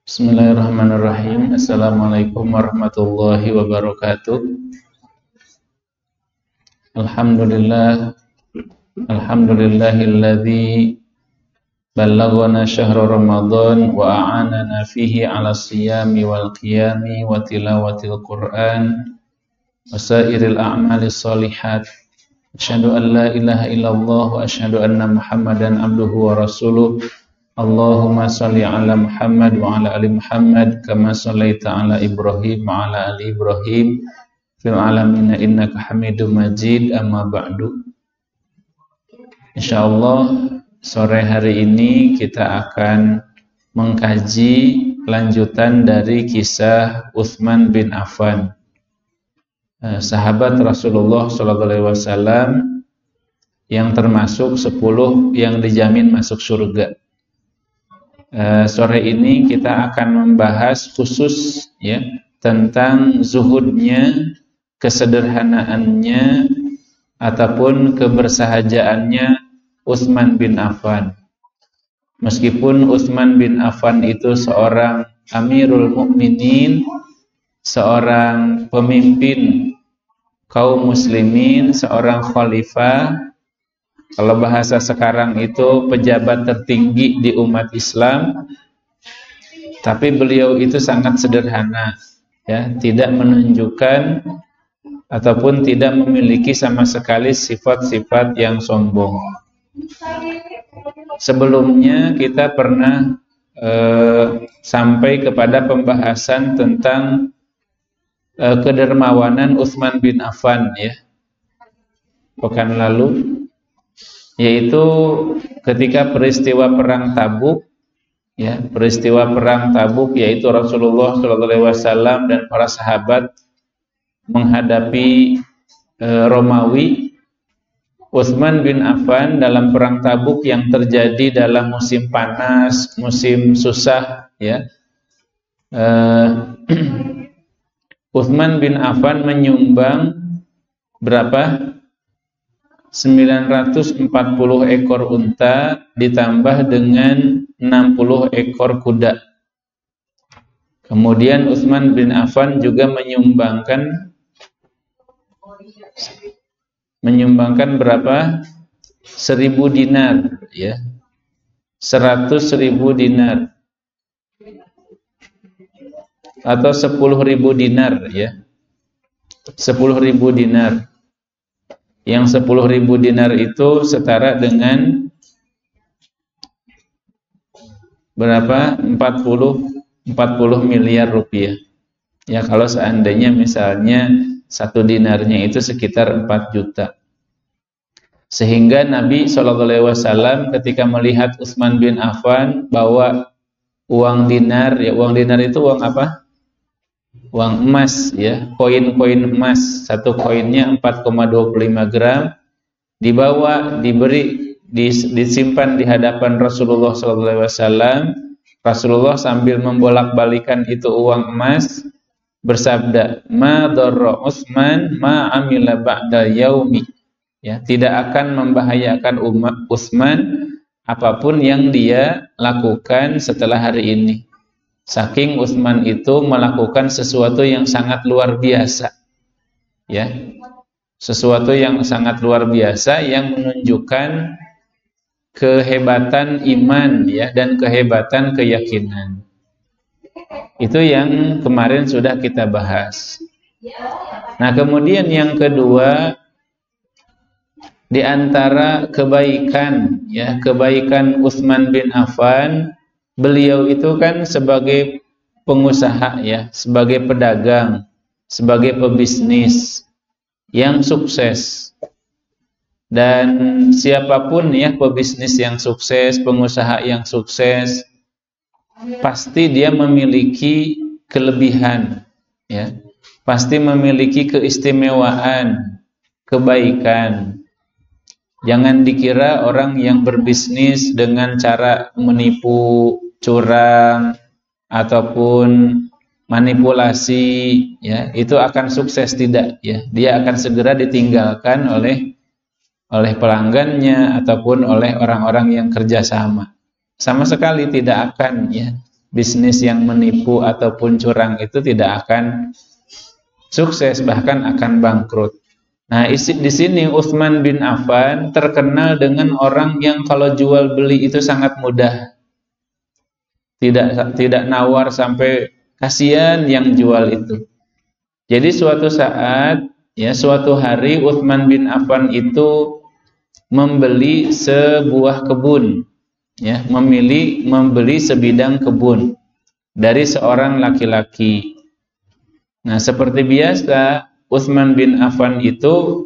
Bismillahirrahmanirrahim. Assalamualaikum warahmatullahi wabarakatuh. Alhamdulillahilladzi ballaghana syahra Ramadan wa a'anana fihi 'ala siyami wal qiyami wa tilawatil Qur'an wa sairil a'malis shalihat. Asyhadu an la ilaha illallah wa asyhadu anna Muhammadan abduhu wa rasuluh. Allahumma salli ala Muhammad wa ala ali Muhammad kama sallaita ala Ibrahim wa ala ali Ibrahim fil alamin innaka Hamidum Majid. Amma ba'du. Insyaallah sore hari ini kita akan mengkaji lanjutan dari kisah Utsman bin Affan, sahabat Rasulullah sallallahu alaihi wasallam yang termasuk 10 yang dijamin masuk surga. Sore ini kita akan membahas khusus ya tentang zuhudnya, kesederhanaannya ataupun kebersahajaannya Utsman bin Affan. Meskipun Utsman bin Affan itu seorang Amirul Mukminin, seorang pemimpin kaum muslimin, seorang khalifah, kalau bahasa sekarang itu pejabat tertinggi di umat Islam, tapi beliau itu sangat sederhana, ya, tidak menunjukkan ataupun tidak memiliki sama sekali sifat-sifat yang sombong. Sebelumnya kita pernah sampai kepada pembahasan tentang kedermawanan Utsman bin Affan, ya, pekan lalu, yaitu ketika peristiwa perang Tabuk, ya, peristiwa perang Tabuk, yaitu Rasulullah SAW dan para sahabat menghadapi Romawi. Utsman bin Affan dalam perang Tabuk yang terjadi dalam musim panas, musim susah, ya, Utsman bin Affan menyumbang berapa? 940 ekor unta ditambah dengan 60 ekor kuda. Kemudian Utsman bin Affan juga menyumbangkan berapa? 1000 dinar, ya. 100.000 dinar atau 10.000 dinar, ya. 10.000 dinar. Yang 10.000 dinar itu setara dengan berapa? 40 miliar rupiah. Ya, kalau seandainya misalnya 1 dinarnya itu sekitar 4 juta. Sehingga Nabi SAW ketika melihat Utsman bin Affan bawa uang dinar, ya, uang dinar itu uang apa? Uang emas, ya, koin-koin emas, satu koinnya 4,25 gram, dibawa, disimpan di hadapan Rasulullah SAW. Rasulullah sambil membolak-balikan itu uang emas bersabda, "Ma darra Utsman ma amila ba'da yaumi." Ya, tidak akan membahayakan umat Utsman apapun yang dia lakukan setelah hari ini. Saking Utsman itu melakukan sesuatu yang sangat luar biasa, ya, sesuatu yang sangat luar biasa yang menunjukkan kehebatan iman, ya, dan kehebatan keyakinan. Itu yang kemarin sudah kita bahas. Nah, kemudian yang kedua, di antara kebaikan, ya, kebaikan Utsman bin Affan, beliau itu kan sebagai pengusaha, ya, sebagai pedagang, sebagai pebisnis yang sukses. Dan siapapun, ya, pebisnis yang sukses, pengusaha yang sukses, pasti dia memiliki kelebihan, ya, pasti memiliki keistimewaan, kebaikan. Jangan dikira orang yang berbisnis dengan cara menipu curang ataupun manipulasi, ya, itu akan sukses tidak, ya. Dia akan segera ditinggalkan oleh pelanggannya ataupun oleh orang-orang yang kerjasama. Sama sekali tidak akan, ya. Bisnis yang menipu ataupun curang itu tidak akan sukses, bahkan akan bangkrut. Nah, di sini Utsman bin Affan terkenal dengan orang yang kalau jual beli itu sangat mudah. Tidak nawar sampai kasihan yang jual itu. Jadi suatu saat, ya, suatu hari Utsman bin Affan itu membeli sebuah kebun, ya, membeli sebidang kebun dari seorang laki-laki. Nah, seperti biasa Utsman bin Affan itu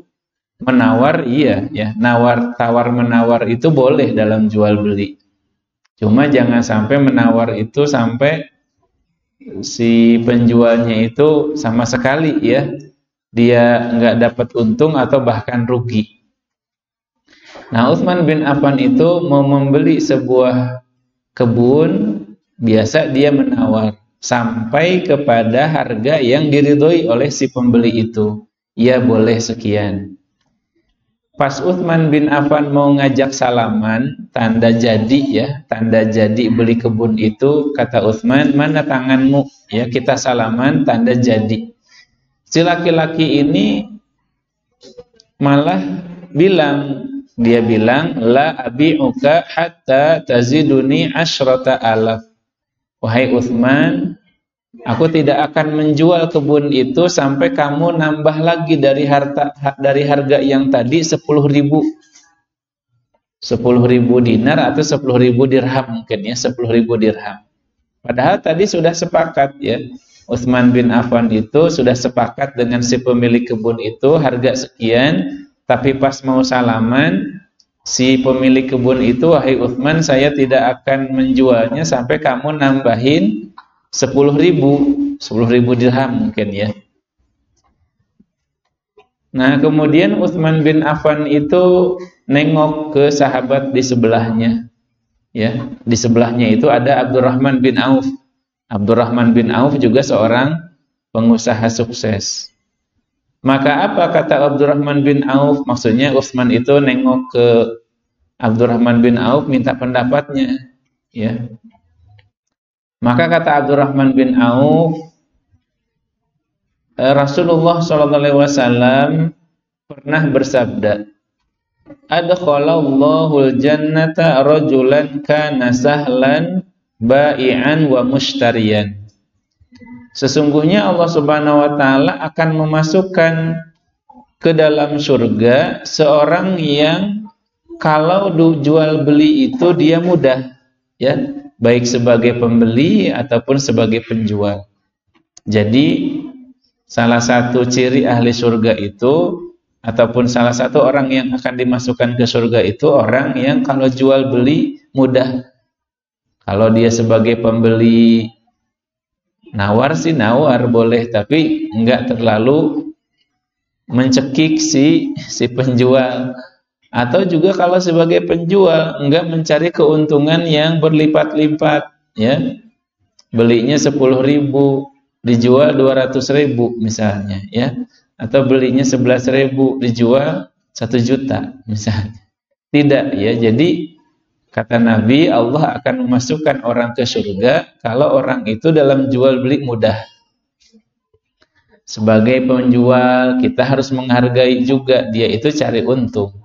menawar, iya, ya, tawar menawar itu boleh dalam jual beli. Cuma jangan sampai menawar itu sampai si penjualnya itu sama sekali, ya, dia nggak dapat untung atau bahkan rugi. Nah, Utsman bin Affan itu mau membeli sebuah kebun, biasa dia menawar sampai kepada harga yang diridhoi oleh si pembeli itu. Ya, boleh sekian. Pas Utsman bin Affan mau ngajak salaman, tanda jadi, ya, tanda jadi beli kebun itu, kata Utsman, mana tanganmu, ya, kita salaman tanda jadi. Si laki-laki ini malah dia bilang la abi'uka hatta taziduni 10.000. Wahai Utsman, aku tidak akan menjual kebun itu sampai kamu nambah lagi dari harga yang tadi 10.000. 10.000 dinar atau 10.000 dirham mungkin, ya, 10.000 dirham. Padahal tadi sudah sepakat, ya. Utsman bin Affan itu sudah sepakat dengan si pemilik kebun itu harga sekian, tapi pas mau salaman si pemilik kebun itu, wahai Utsman, saya tidak akan menjualnya sampai kamu nambahin 10.000 dirham mungkin, ya. Nah, kemudian Utsman bin Affan itu nengok ke sahabat di sebelahnya, ya. Di sebelahnya itu ada Abdurrahman bin Auf. Abdurrahman bin Auf juga seorang pengusaha sukses. Maka apa kata Abdurrahman bin Auf? Maksudnya Utsman itu nengok ke Abdurrahman bin Auf minta pendapatnya, ya. Maka kata Abdurrahman bin Auf, Rasulullah SAW pernah bersabda, adkhalallahul jannata rajulan kana sahlan bai'an wa mushtariyan. Sesungguhnya Allah Subhanahu wa taala akan memasukkan ke dalam surga seorang yang kalau jual beli itu dia mudah, ya, baik sebagai pembeli ataupun sebagai penjual. Jadi salah satu ciri ahli surga itu ataupun salah satu orang yang akan dimasukkan ke surga itu orang yang kalau jual beli mudah. Kalau dia sebagai pembeli nawar sih nawar boleh, tapi enggak terlalu mencekik si penjual. Atau juga kalau sebagai penjual enggak mencari keuntungan yang berlipat-lipat, ya. Belinya 10.000, dijual 200.000 misalnya, ya. Atau belinya 11.000, dijual 1 juta misalnya. Tidak, ya. Jadi kata Nabi, Allah akan memasukkan orang ke surga kalau orang itu dalam jual beli mudah. Sebagai penjual, kita harus menghargai juga dia itu cari untung.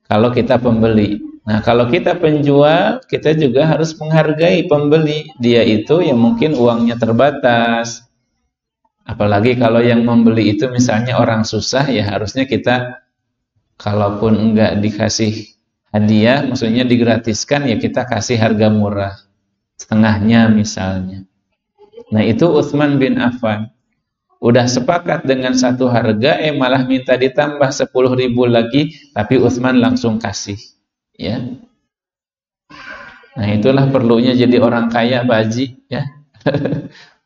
Kalau kita pembeli. Nah, kalau kita penjual, kita juga harus menghargai pembeli. Dia itu yang mungkin uangnya terbatas. Apalagi kalau yang membeli itu misalnya orang susah, ya harusnya kita kalaupun enggak dikasih hadiah, maksudnya digratiskan, ya kita kasih harga murah, setengahnya misalnya. Nah, itu Utsman bin Affan udah sepakat dengan satu harga, malah minta ditambah 10.000 lagi, tapi Utsman langsung kasih, ya. Nah, itulah perlunya jadi orang kaya, Pak Haji, ya.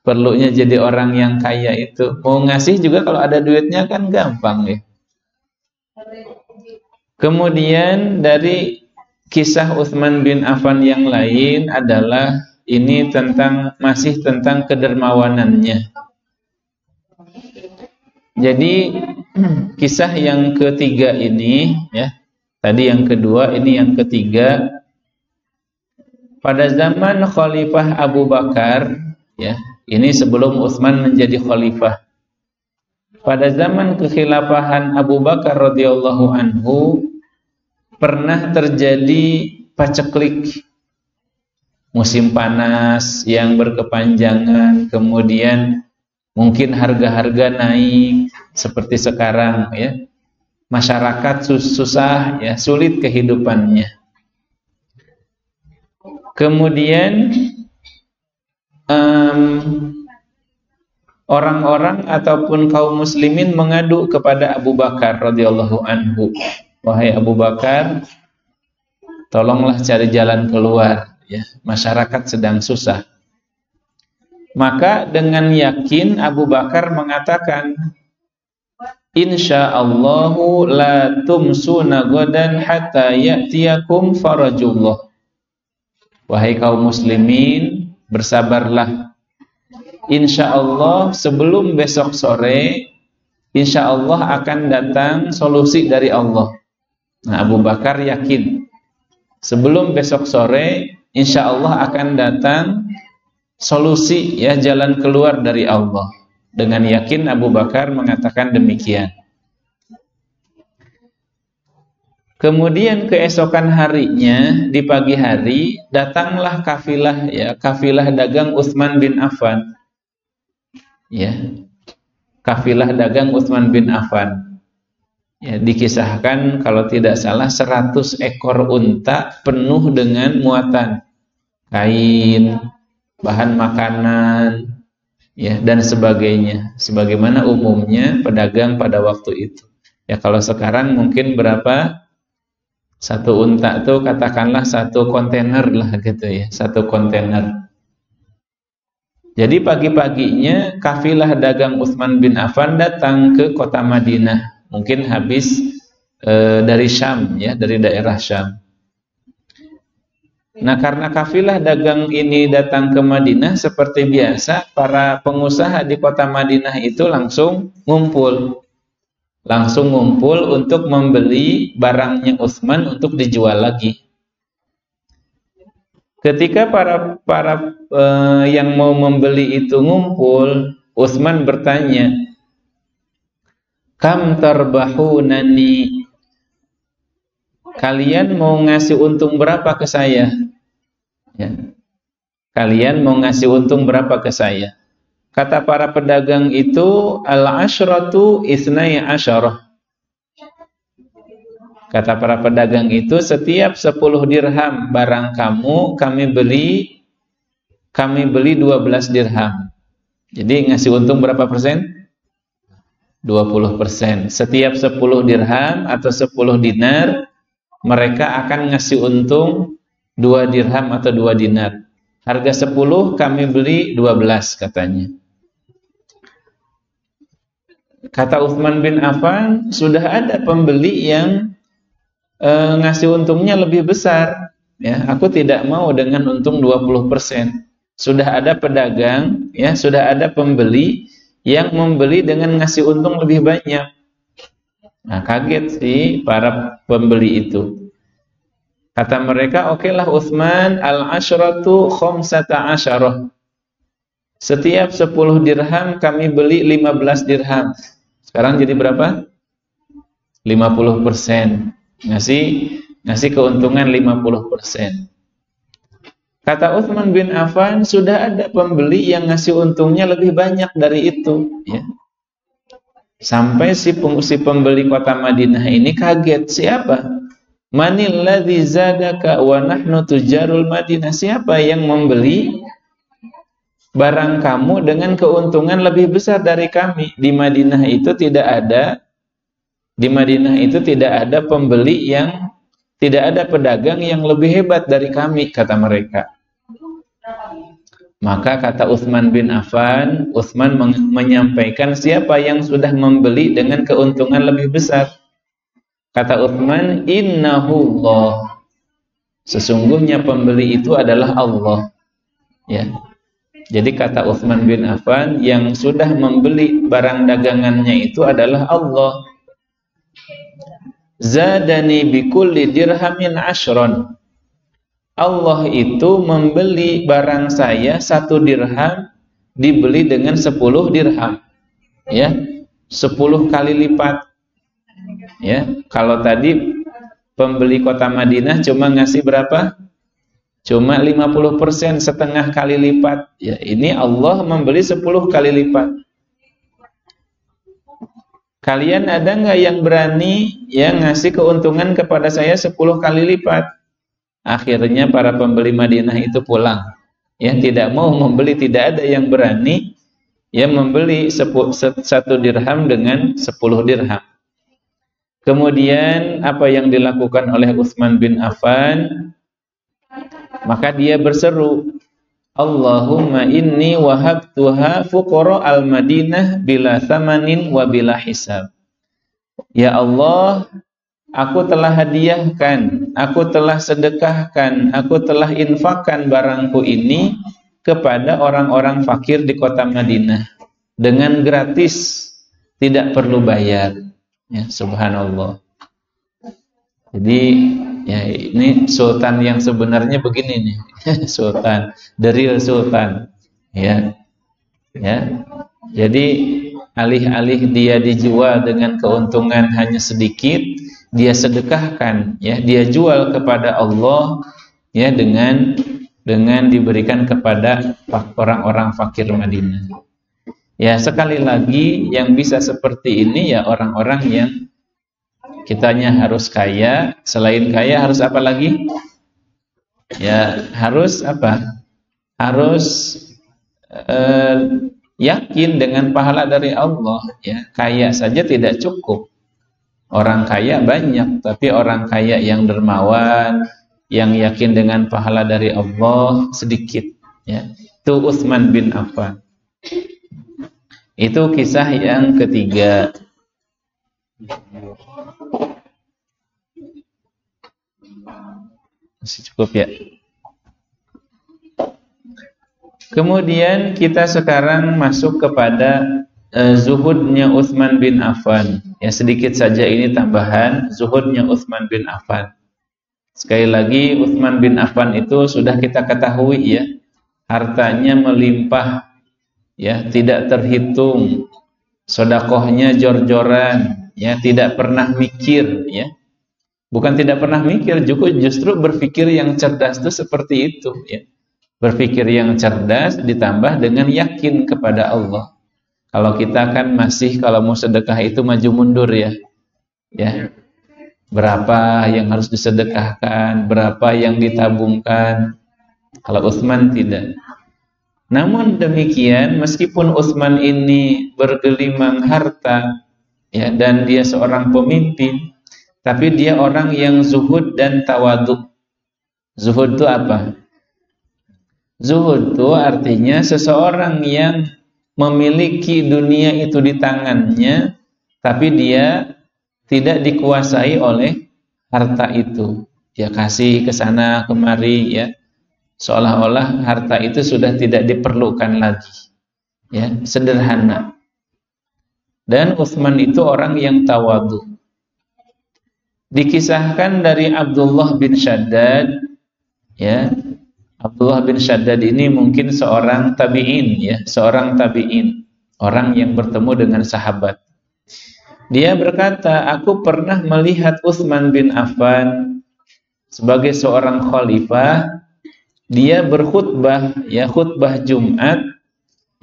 Perlunya jadi orang yang kaya itu mau ngasih juga kalau ada duitnya kan gampang, ya. Kemudian dari kisah Utsman bin Affan yang lain adalah ini masih tentang kedermawanannya. Jadi kisah yang ketiga ini, ya, tadi yang kedua, ini yang ketiga. Pada zaman Khalifah Abu Bakar, ya, ini sebelum Utsman menjadi khalifah. Pada zaman kekhilafahan Abu Bakar radhiyallahu anhu pernah terjadi paceklik, musim panas yang berkepanjangan, kemudian mungkin harga-harga naik seperti sekarang, ya. Masyarakat susah, ya, sulit kehidupannya. Kemudian orang-orang ataupun kaum muslimin mengadu kepada Abu Bakar radhiyallahu anhu, wahai Abu Bakar, tolonglah cari jalan keluar, ya, masyarakat sedang susah. Maka dengan yakin Abu Bakar mengatakan, insyaallahu la tumsuna godan hatta ya'tiyakum farajullah. Wahai kaum muslimin, bersabarlah. Insyaallah sebelum besok sore, insyaallah akan datang solusi dari Allah. Nah, Abu Bakar yakin sebelum besok sore, insyaallah akan datang solusi, ya, jalan keluar dari Allah. Dengan yakin Abu Bakar mengatakan demikian. Kemudian keesokan harinya, di pagi hari, datanglah kafilah, ya, kafilah dagang Utsman bin Affan. Ya, kafilah dagang Utsman bin Affan. Ya, dikisahkan kalau tidak salah 100 ekor unta penuh dengan muatan kain, bahan makanan, ya, dan sebagainya. Sebagaimana umumnya pedagang pada waktu itu. Ya, kalau sekarang mungkin berapa? Satu unta tuh katakanlah 1 kontainer lah gitu, ya, 1 kontainer. Jadi pagi-paginya kafilah dagang Utsman bin Affan datang ke kota Madinah. Mungkin habis dari Syam, ya, dari daerah Syam. Nah, karena kafilah dagang ini datang ke Madinah, seperti biasa para pengusaha di kota Madinah itu langsung ngumpul untuk membeli barangnya Utsman untuk dijual lagi. Ketika para yang mau membeli itu ngumpul, Utsman bertanya, kam tarbahunani, kalian mau ngasih untung berapa ke saya? Ya. Kalian mau ngasih untung berapa ke saya? Kata para pedagang itu, al-asyratu isnai asyarah. Kata para pedagang itu, setiap 10 dirham barang kamu, kami beli 12 dirham. Jadi ngasih untung berapa persen? 20%. Setiap 10 dirham atau 10 dinar, mereka akan ngasih untung 2 dirham atau 2 dinar. Harga 10, kami beli 12 katanya. Kata Utsman bin Affan, sudah ada pembeli yang ngasih untungnya lebih besar, ya, aku tidak mau dengan untung 20%. Sudah ada pedagang, ya, sudah ada pembeli yang membeli dengan ngasih untung lebih banyak. Nah, kaget sih para pembeli itu. Kata mereka, okelah Utsman, al-asyratu khamsata asyarah. Setiap 10 dirham kami beli 15 dirham. Sekarang jadi berapa? 50%. Ngasih keuntungan 50%. Kata Utsman bin Affan, sudah ada pembeli yang ngasih untungnya lebih banyak dari itu, ya. Sampai si pembeli kota Madinah ini kaget. Siapa? Manil ladzi zadaka wa nahnu tujarul Madinah. Siapa yang membeli barang kamu dengan keuntungan lebih besar dari kami? Di Madinah itu tidak ada pembeli yang, tidak ada pedagang yang lebih hebat dari kami, kata mereka. Maka kata Utsman bin Affan, Utsman menyampaikan siapa yang sudah membeli dengan keuntungan lebih besar. Kata Utsman, innahullah. Sesungguhnya pembeli itu adalah Allah. Ya. Jadi kata Utsman bin Affan, yang sudah membeli barang dagangannya itu adalah Allah. Zadani bikulli dirhamin ashron. Allah itu membeli barang saya 1 dirham dibeli dengan 10 dirham. Ya. 10 kali lipat. Ya, kalau tadi pembeli kota Madinah cuma ngasih berapa? Cuma 50%, setengah kali lipat. Ya, ini Allah membeli 10 kali lipat. Kalian ada nggak yang berani yang ngasih keuntungan kepada saya 10 kali lipat? Akhirnya para pembeli Madinah itu pulang. Ya, tidak mau membeli, tidak ada yang berani yang membeli 1 dirham dengan 10 dirham. Kemudian apa yang dilakukan oleh Utsman bin Affan? Maka dia berseru, Allahumma inni wahabtuha fuqara al-Madinah bila thamanin wa bila hisab. Ya Allah, aku telah hadiahkan, aku telah sedekahkan, aku telah infakkan barangku ini kepada orang-orang fakir di kota Madinah dengan gratis, tidak perlu bayar. Ya, subhanallah. Jadi ya ini sultan yang sebenarnya begini nih. Sultan, the real sultan. Ya. Ya. Jadi alih-alih dia dijual dengan keuntungan hanya sedikit, dia sedekahkan, ya, dia jual kepada Allah, ya, dengan diberikan kepada orang-orang fakir Madinah. Ya, sekali lagi yang bisa seperti ini ya orang-orang yang kitanya harus kaya, selain kaya harus apa lagi? Ya, harus apa? Harus yakin dengan pahala dari Allah, ya. Kaya saja tidak cukup. Orang kaya banyak, tapi orang kaya yang dermawan, yang yakin dengan pahala dari Allah sedikit, ya. Itu Utsman bin Affan. Itu kisah yang ketiga. Masih cukup ya. Kemudian kita sekarang masuk kepada zuhudnya Utsman bin Affan. Ya, sedikit saja ini tambahan zuhudnya Utsman bin Affan. Sekali lagi Utsman bin Affan itu sudah kita ketahui ya, hartanya melimpah, ya, tidak terhitung, sedekahnya jor-joran, ya, tidak pernah mikir, ya. Bukan tidak pernah mikir, justru berpikir yang cerdas itu seperti itu, ya. Berpikir yang cerdas ditambah dengan yakin kepada Allah. Kalau kita kan masih kalau mau sedekah itu maju mundur ya. Ya. Berapa yang harus disedekahkan, berapa yang ditabungkan. Kalau Utsman tidak. Namun demikian, meskipun Utsman ini bergelimang harta, ya, dan dia seorang pemimpin, tapi dia orang yang zuhud dan tawadhu. Zuhud itu apa? Zuhud itu artinya seseorang yang memiliki dunia itu di tangannya, tapi dia tidak dikuasai oleh harta itu. Dia kasih ke sana kemari, ya. Seolah-olah harta itu sudah tidak diperlukan lagi, ya, sederhana. Dan Utsman itu orang yang tawadhu. Dikisahkan dari Abdullah bin Shaddad, ya. Abdullah bin Shaddad ini mungkin seorang tabi'in, ya, seorang tabi'in, orang yang bertemu dengan sahabat. Dia berkata, aku pernah melihat Utsman bin Affan sebagai seorang khalifah. Dia berkhutbah, ya, khutbah Jumat,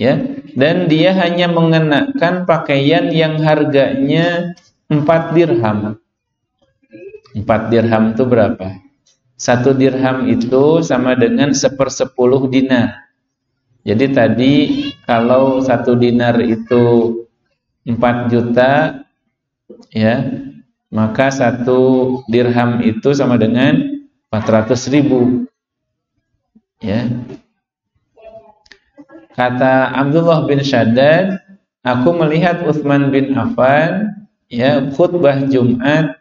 ya, dan dia hanya mengenakan pakaian yang harganya 4 dirham. 4 dirham itu berapa? 1 dirham itu sama dengan 1/10 dinar. Jadi tadi kalau 1 dinar itu 4 juta, ya, maka 1 dirham itu sama dengan 400.000. Ya. Kata Abdullah bin Shaddad, aku melihat Utsman bin Affan, ya, khutbah Jumat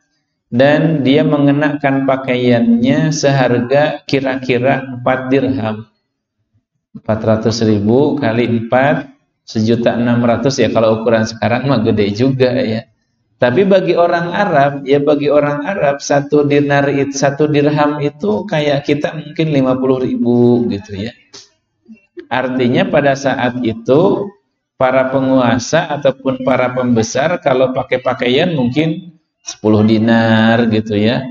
dan dia mengenakan pakaiannya seharga kira-kira 4 dirham. 400.000 kali 4 1.600.000 ya, kalau ukuran sekarang mah gede juga ya. Tapi bagi orang Arab, satu dirham itu kayak kita mungkin 50.000 gitu ya. Artinya pada saat itu para penguasa ataupun para pembesar kalau pakai pakaian mungkin 10 dinar gitu ya,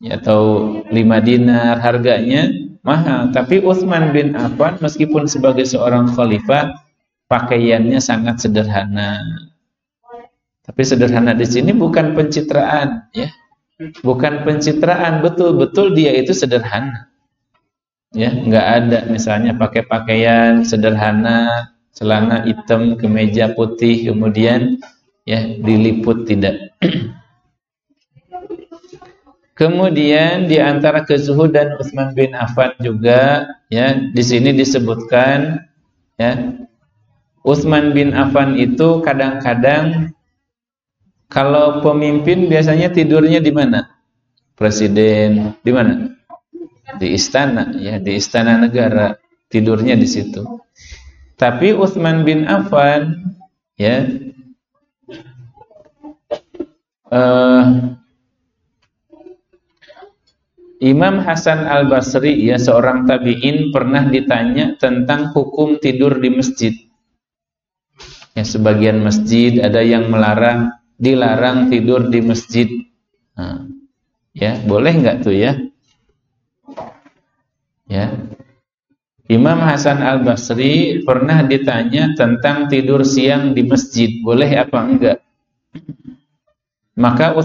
atau 5 dinar, harganya mahal. Tapi Utsman bin Affan meskipun sebagai seorang khalifah, pakaiannya sangat sederhana. Tapi sederhana di sini bukan pencitraan ya. Bukan pencitraan, betul-betul dia itu sederhana. Ya, enggak ada misalnya pakai pakaian sederhana, celana hitam, kemeja putih, kemudian ya diliput, tidak. Kemudian di antara kezuhudan Utsman bin Affan juga ya, di sini disebutkan ya, Utsman bin Affan itu kadang-kadang kalau pemimpin biasanya tidurnya di mana? Presiden di mana? Di istana ya, di istana negara, tidurnya di situ. Tapi Utsman bin Affan ya Imam Hasan Al-Basri ya, seorang tabi'in, pernah ditanya tentang hukum tidur di masjid. Ya, sebagian masjid ada yang dilarang tidur di masjid. Nah, ya, boleh enggak tuh ya? Ya. Imam Hasan Al-Basri pernah ditanya tentang tidur siang di masjid, boleh apa enggak? Maka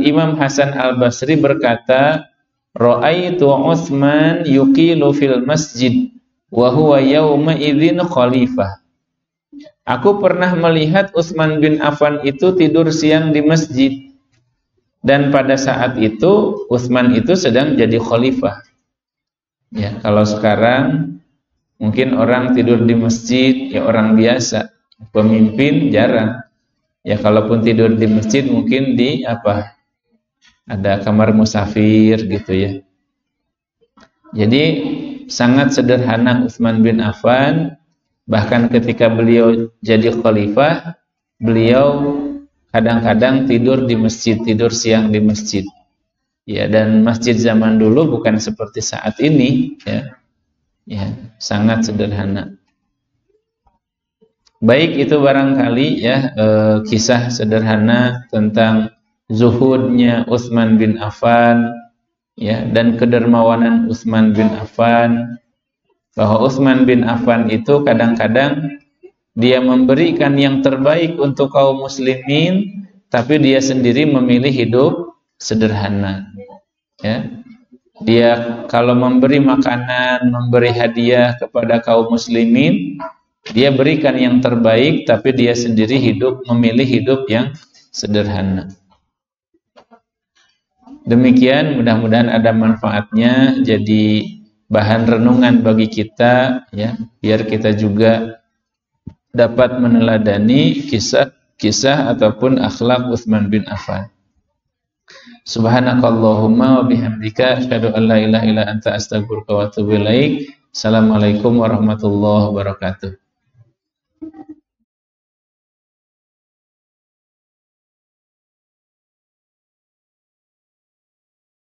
Imam Hasan Al-Basri berkata, "Ra'aitu Utsman yuqilu fil masjid wa huwa yauma idzin khalifah." Aku pernah melihat Utsman bin Affan itu tidur siang di masjid, dan pada saat itu Utsman itu sedang jadi khalifah. Ya, kalau sekarang mungkin orang tidur di masjid ya orang biasa, pemimpin jarang. Ya, kalaupun tidur di masjid mungkin di ada kamar musafir gitu ya. Jadi sangat sederhana Utsman bin Affan. Bahkan ketika beliau jadi khalifah, beliau kadang-kadang tidur di masjid, tidur siang di masjid. Ya, dan masjid zaman dulu bukan seperti saat ini ya. Ya, sangat sederhana. Baik, itu barangkali ya kisah sederhana tentang zuhudnya Utsman bin Affan ya, dan kedermawanan Utsman bin Affan. Bahwa Utsman bin Affan itu kadang-kadang dia memberikan yang terbaik untuk kaum muslimin, tapi dia sendiri memilih hidup sederhana. Ya. Dia kalau memberi makanan, memberi hadiah kepada kaum muslimin, dia berikan yang terbaik, tapi dia sendiri memilih hidup yang sederhana. Demikian, mudah-mudahan ada manfaatnya, jadi bahan renungan bagi kita ya, biar kita juga dapat meneladani kisah ataupun akhlak Utsman bin Affan. Subhanakallahumma wa bihamdika asyhadu an la ilaha illa anta astaghfiruka wa atubu ilaik. Assalamualaikum warahmatullahi wabarakatuh.